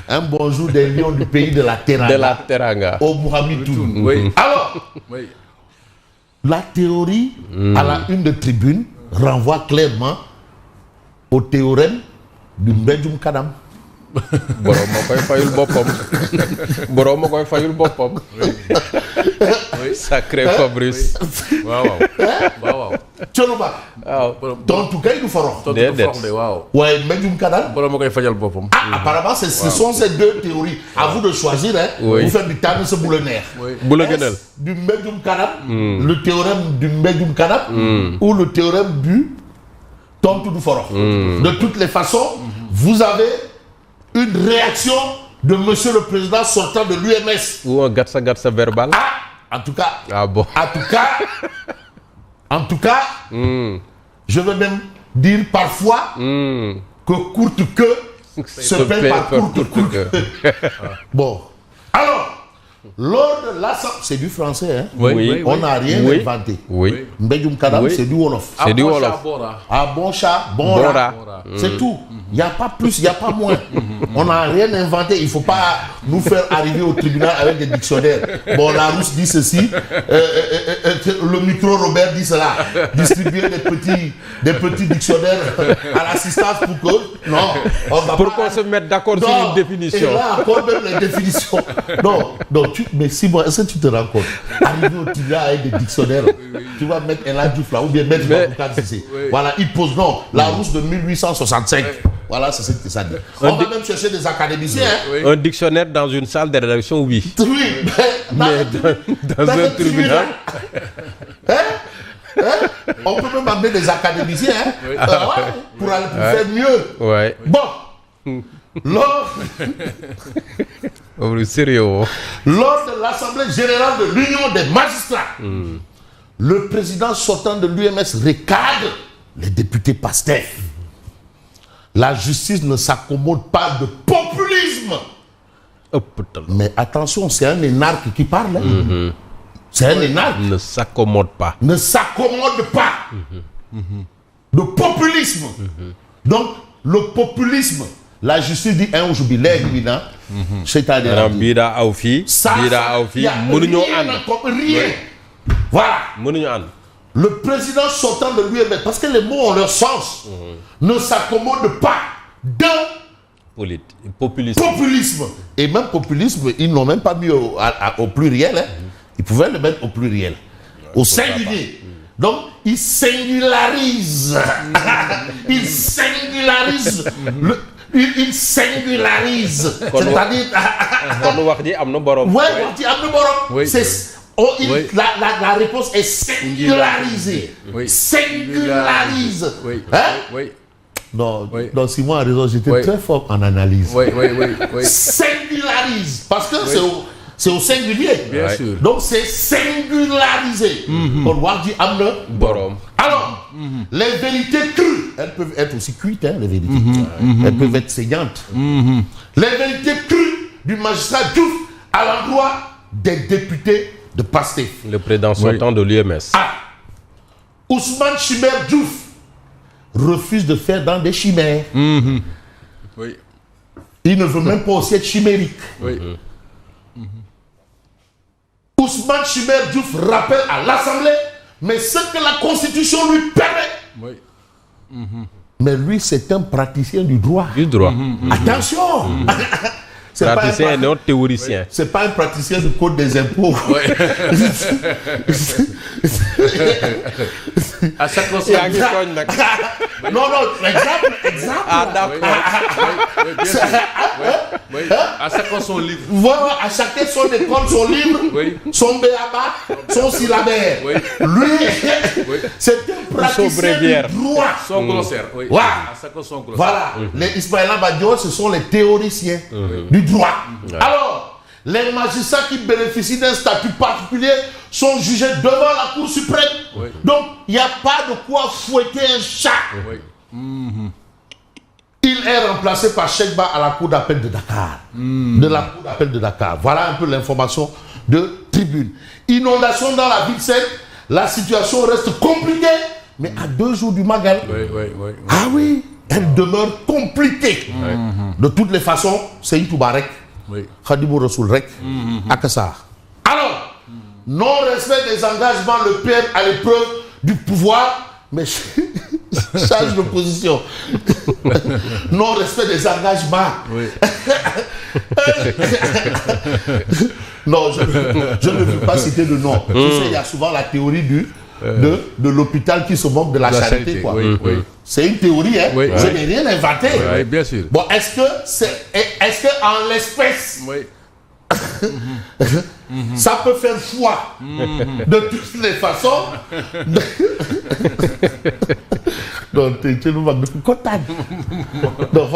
Un bonjour des lions du pays de la Teranga. De la Teranga. Au Mohamitoun. Oui. Alors, Oui. la théorie à la une de Tribune renvoie clairement au théorème du Mbedjoum Kadam. borom ma koy fayul boppam. borom ma koy fayul boppam. Sacré Fabrice. waaw. Tcholoba. waaw. Tontu kay du forox. tontu du forox de waaw. Ouais, Mbedjoum Kadam. borom ma koy fajal boppam. Ah, apparemment, ce sont ces deux théories. À vous de choisir, hein. Oui. Vous faites du Tane ce boulonnaire. bu la gënal. Du Mbedjoum Kadam, le théorème du Mbedjoum Kadam, ou le théorème du Tontu du forox. De toutes les façons, vous avez une réaction de monsieur le président sortant de l'UMS. ou un gatsa verbal. Ah, en tout cas, Ah bon. en tout cas, je veux même dire parfois que courte queue se paie par courte queue. Bon, alors, lors de l'Assemblée, c'est du français, hein? Oui. On n'a rien Oui. inventé. Oui. Mbedjoum Kadam, Oui. c'est du Wolof. C'est du Ah, Wolof. Bora. Ah, bon chat, bon Bora. rat. C'est tout. Il n'y a pas plus, il n'y a pas moins. On n'a rien inventé. Il ne faut pas nous faire arriver au tribunal avec des dictionnaires. Bon, Larousse dit ceci, le micro Robert dit cela. Distribuer des petits dictionnaires à l'assistance pour que... Non, on va Pour pas... qu'on se mette d'accord sur Non, une définition. Et là encore même les définitions. Non, mais Simon, est-ce que tu te rends compte? Arriver au tribunal avec des dictionnaires, tu vas mettre un Diouf là, ou bien mettre Baboucar Cissé. Voilà, il pose non, la rousse de 1865. Voilà, c'est ce que ça dit. On va même chercher des académiciens. Hein. Un dictionnaire dans une salle de rédaction, oui. Oui, Mais dans un tribunal. On peut même amener des académiciens pour faire mieux. Ouais. Bon, lors Sérieux. Lors de l'Assemblée générale de l'Union des magistrats, le président sortant de l'UMS recadre les députés PASTEF. La justice ne s'accommode pas de populisme. Oh, putain. Mais attention, c'est un énarque qui parle. Hein. C'est un énarque. Ne s'accommode pas. Ne s'accommode pas de populisme. Donc, le populisme, la justice dit un aujourd'hui, l'évident, c'est-à-dire. Bida Aoufi. Ça, Bida Aoufi. il y a Mënuñoo rien, ànd. rien. Voilà. Mënuñu ànd. Le président sortant de l'UMS, parce que les mots ont leur sens, ne s'accommode pas de populisme. Et même populisme, ils n'ont même pas mis au pluriel. Hein. Ils pouvaient le mettre au pluriel. Au singulier. Donc, ils singularisent. Ils singularisent. Il singularise. C'est-à-dire... Kon wax ji am na borom. Ouais, wax ji am na borom. Oui. La réponse est singularisée. Oui. Singularise. Oui. Hein? Oui. Non, Oui. non, Simon a raison, j'étais Oui. très fort en analyse. Oui. Singularise. Parce que c'est au singulier. Bien sûr. Donc c'est singularisé. Kon wax ji am na Borom. Alors, les vérités crues, elles peuvent être aussi cuites, hein, les vérités. Elles peuvent être saignantes. Les vérités crues du magistrat Diouf à l'endroit des députés de PASTEF. Le président sortant de l'UMS. Ousmane Chimère Diouf refuse de faire dans des chimères. Oui. Il ne veut même pas aussi être chimérique. Oui. Ousmane Chimère Diouf rappelle à l'Assemblée, mais ce que la Constitution lui permet. Oui. Mais lui, c'est un praticien du droit. Du droit. Attention. C'est Praticien pas et un non théoricien. C'est pas un praticien du code des impôts. À chaque fois, yaa ngi tooñ nag. Non, exemple. Ah d'accord. Oui, bien sûr. Oui. À chaque fois son livre. Voilà, à chacun son école, son livre, Oui. son béaba, son syllabaire. Oui. Lui, c'est un praticien bréviaire. du droit. Son glossaire. Oui. Ouais. À chaque fois son glossaire. Voilà, les Ismaïla Badior, ce sont les théoriciens du droit. Alors, les magistrats qui bénéficient d'un statut particulier sont jugés devant la Cour suprême. Oui. Donc, il n'y a pas de quoi fouetter un chat. Oui. Il est remplacé par Chekba à la Cour d'appel de Dakar. De la Cour d'appel de Dakar. Voilà un peu l'information de Tribune. Inondation dans la ville sainte. La situation reste compliquée, mais à 2 jours du Magal. Oui. Ah oui, elle demeure compliquée. De toutes les façons, c'est une Toubarek. Khadimou Rassoul Rek. Akassa. Alors, non-respect des engagements, le PM à l'épreuve du pouvoir, mais change de position. Non-respect des engagements. Non, je ne veux pas citer de nom. Tu sais, il y a souvent la théorie de l'hôpital qui se moque de la charité. Quoi. C'est une théorie, hein. Je n'ai rien inventé. Oui, bien sûr. Bon, est-ce que en l'espèce, ça peut faire foi de toutes les façons? Donc, tu nous vas me contact. Donc,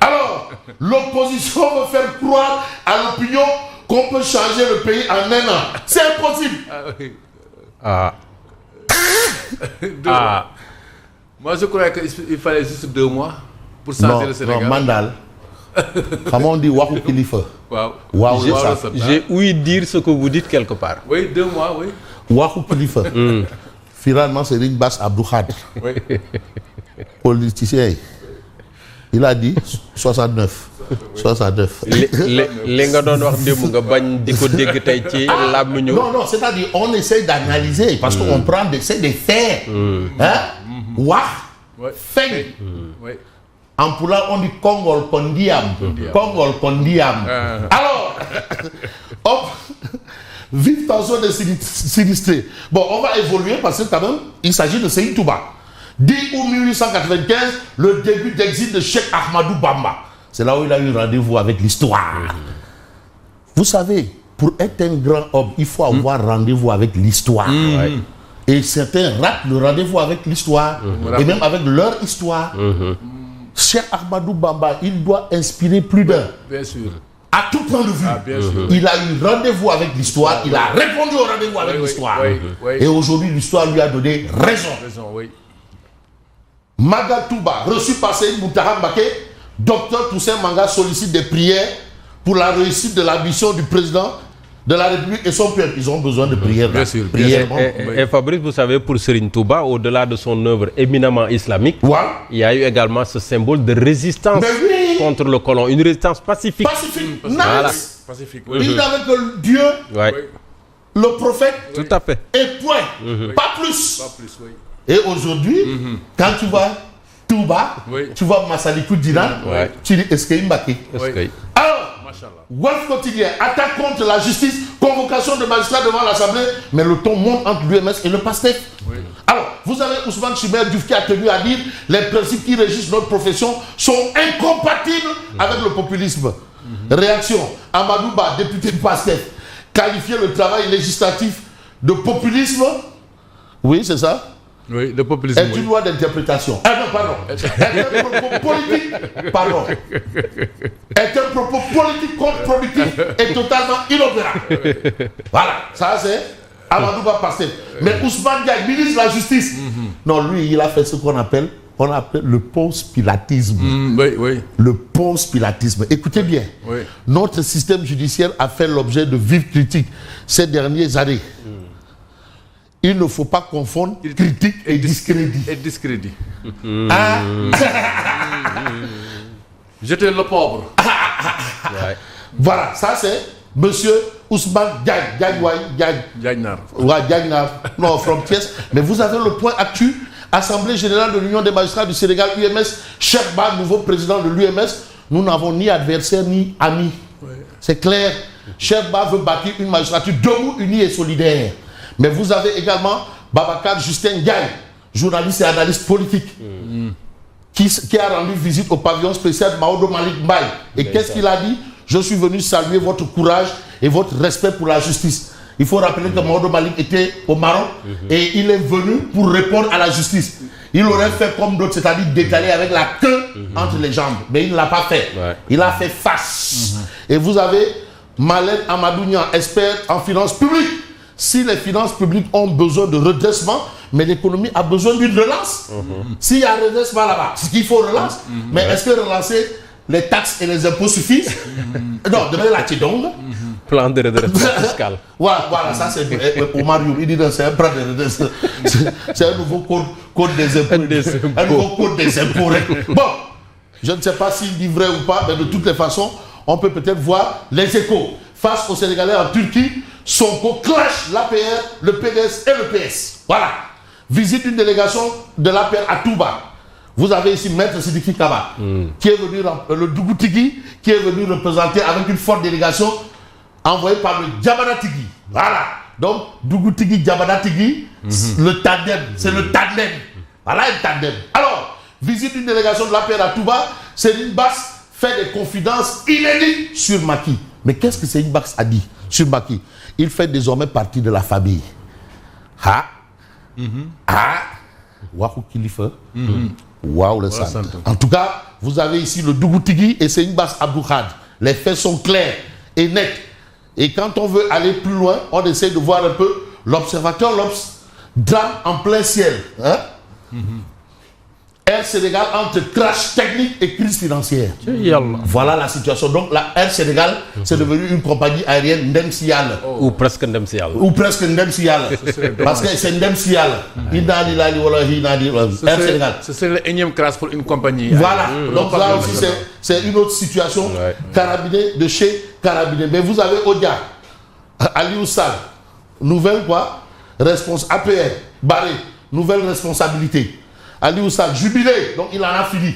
alors, l'opposition veut faire croire à l'opinion qu'on peut changer le pays en un an. C'est impossible. Moi, je croyais qu'il fallait juste 2 mois pour changer le Sénégal. Non, Mandal. Comment on dit Wakou Kilifa? Waouh, j'ai ouï dire ce que vous dites quelque part. Oui, 2 mois, oui. Wakou Kilifa. Finalement, c'est Ring Bass Abdou Khad. Politicien. Il a dit 69. 69. Non, c'est-à-dire on essaie d'analyser parce qu'on prend des faits. Feng. En Poula, on dit Kongol Kondiam. Kongol Kondiam. Alors, hop, vive tension de sinistrés. Bon, on va évoluer parce que quand même, il s'agit de Seydou Touba. 10 août 1895, le début d'exil de Cheikh Ahmadou Bamba. C'est là où il a eu rendez-vous avec l'histoire. Vous savez, pour être un grand homme, il faut avoir rendez-vous avec l'histoire. Et certains ratent le rendez-vous avec l'histoire, et même avec leur histoire. Cheikh Ahmadou Bamba, il doit inspirer plus d'un. Bien sûr. À tout point de vue. Il a eu rendez-vous avec l'histoire, il a répondu au rendez-vous avec l'histoire. Et aujourd'hui, l'histoire lui a donné raison. Maga Touba, reçu par Seyd Mountakha Mbacké, Dr Toussaint Manga sollicite des prières pour la réussite de la mission du président de la République et son peuple. Ils ont besoin de prières. Bien sûr. Et Fabrice, vous savez, pour Serigne Touba, au-delà de son œuvre éminemment islamique, il y a eu également ce symbole de résistance contre le colon, une résistance pacifique. Pacifique. Pacifique. Il n'avait que Dieu, le prophète, tout à fait. Et point. Pas plus. Et aujourd'hui, quand tu vas Touba, tu vois Massalikou Dinan, tu dis Eskeï Mbaki. Alors, Wolf quotidien, attaque contre la justice, convocation de magistrats devant l'Assemblée, mais le ton monte entre l'UMS et le PASTEF. Alors, vous avez Ousmane Chimère Diouf qui a tenu à dire les principes qui régissent notre profession sont incompatibles avec le populisme. Réaction, Amadou Ba, député de PASTEF, qualifier le travail législatif de populisme. Oui, c'est ça. Oui, le populisme. Est une loi d'interprétation. Ah non, pardon. Est un propos politique. Pardon. Est un propos politique contre-productif et totalement inopérant. Voilà. Ça, c'est Amadou Ba Pastef. Mais Ousmane Diagne, ministre de la Justice. Non, lui, il a fait ce qu'on appelle le post-pilatisme. Le post-pilatisme. Écoutez bien. Notre système judiciaire a fait l'objet de vives critiques ces dernières années. Il ne faut pas confondre critique et discrédit. J'étais le pauvre. Voilà, ça c'est Monsieur Ousmane Diagne. Non, from Thiès. Mais vous avez le point actu. Assemblée générale de l'Union des magistrats du Sénégal, UMS, Cheikh Ba, nouveau président de l'UMS. Nous n'avons ni adversaire ni amis. C'est clair. Cheikh Ba veut bâtir une magistrature debout, unie et solidaire. Mais vous avez également Babacar Justin Gaye, journaliste et analyste politique, qui a rendu visite au pavillon spécial de Maodo Malick Mbaye. Et qu'est-ce qu'il a dit? Je suis venu saluer votre courage et votre respect pour la justice. Il faut rappeler que Maodo Malick était au Maroc et il est venu pour répondre à la justice. Il aurait fait comme d'autres, c'est-à-dire détaler avec la queue entre les jambes. Mais il ne l'a pas fait. Il a fait face. Et vous avez Malène Amadou Niang, expert en finances publiques. Si les finances publiques ont besoin de redressement, mais l'économie a besoin d'une relance. S'il y a un redressement là-bas, c'est qu'il faut relance. Mais est-ce que relancer les taxes et les impôts suffisent? Non, demain la Tidong. plan de redressement fiscal. Voilà, ça c'est Omar Youm, il dit c'est un plan de redressement. C'est un nouveau code des impôts. Un nouveau code des impôts. Bon, je ne sais pas s'il dit vrai ou pas, mais de toutes les façons, on peut peut-être voir les échos. Face aux Sénégalais en Turquie, Sonko clash l'APR, le PDS et le PS. Voilà. Visite d'une délégation de l'APR à Touba. Vous avez ici Maître Sidiki Kaba, qui est venu, le Dougoutigui, qui est venu représenter avec une forte délégation envoyée par le Djabadatigui. Voilà. Donc, Dougoutigui, Djabadatigui, le tandem. C'est le tandem. Voilà un tandem. Alors, visite d'une délégation de l'APR à Touba, Serigne Bass fait des confidences inédites sur Macky. Mais qu'est-ce que Serigne Bass a dit sur Macky? Il fait désormais partie de la famille. Waouh, Kilifa. Waouh, le centre. En tout cas, vous avez ici le Dougoutigui et Serigne Bass Abdou Khad. Les faits sont clairs et nets. Et quand on veut aller plus loin, on essaie de voir un peu l'observateur L'Obs, drame en plein ciel. Air Sénégal entre crash technique et crise financière. Voilà la situation. Donc la Air Sénégal, c'est devenu une compagnie aérienne Ndemsial. Ou presque Ndemsial. Parce que c'est Ndemsial. Air Sénégal. C'est le énième crash pour une compagnie. Voilà. Donc là aussi, c'est une autre situation. Carabiné de chez Carabiné. Mais vous avez Odia, Aliou Sall, nouvelle quoi? APR, Barré, nouvelle responsabilité. Aliou Sall, jubilé, donc il en a fini.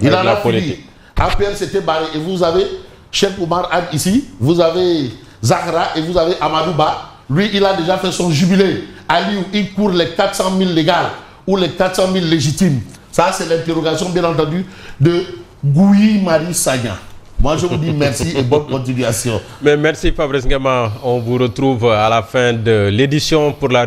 Il en a fini. APR s'était barré. Et vous avez Cheikh Oumar Anne ici, vous avez Zahra et vous avez Amadou Ba. Lui, il a déjà fait son jubilé. Aliou, il court les 400 000 légales ou les 400 000 légitimes. Ça, c'est l'interrogation, bien entendu, de Gouyi Marie Sagna. Moi, je vous dis merci et bonne continuation. Mais merci Fabrice Ngema. On vous retrouve à la fin de l'édition pour la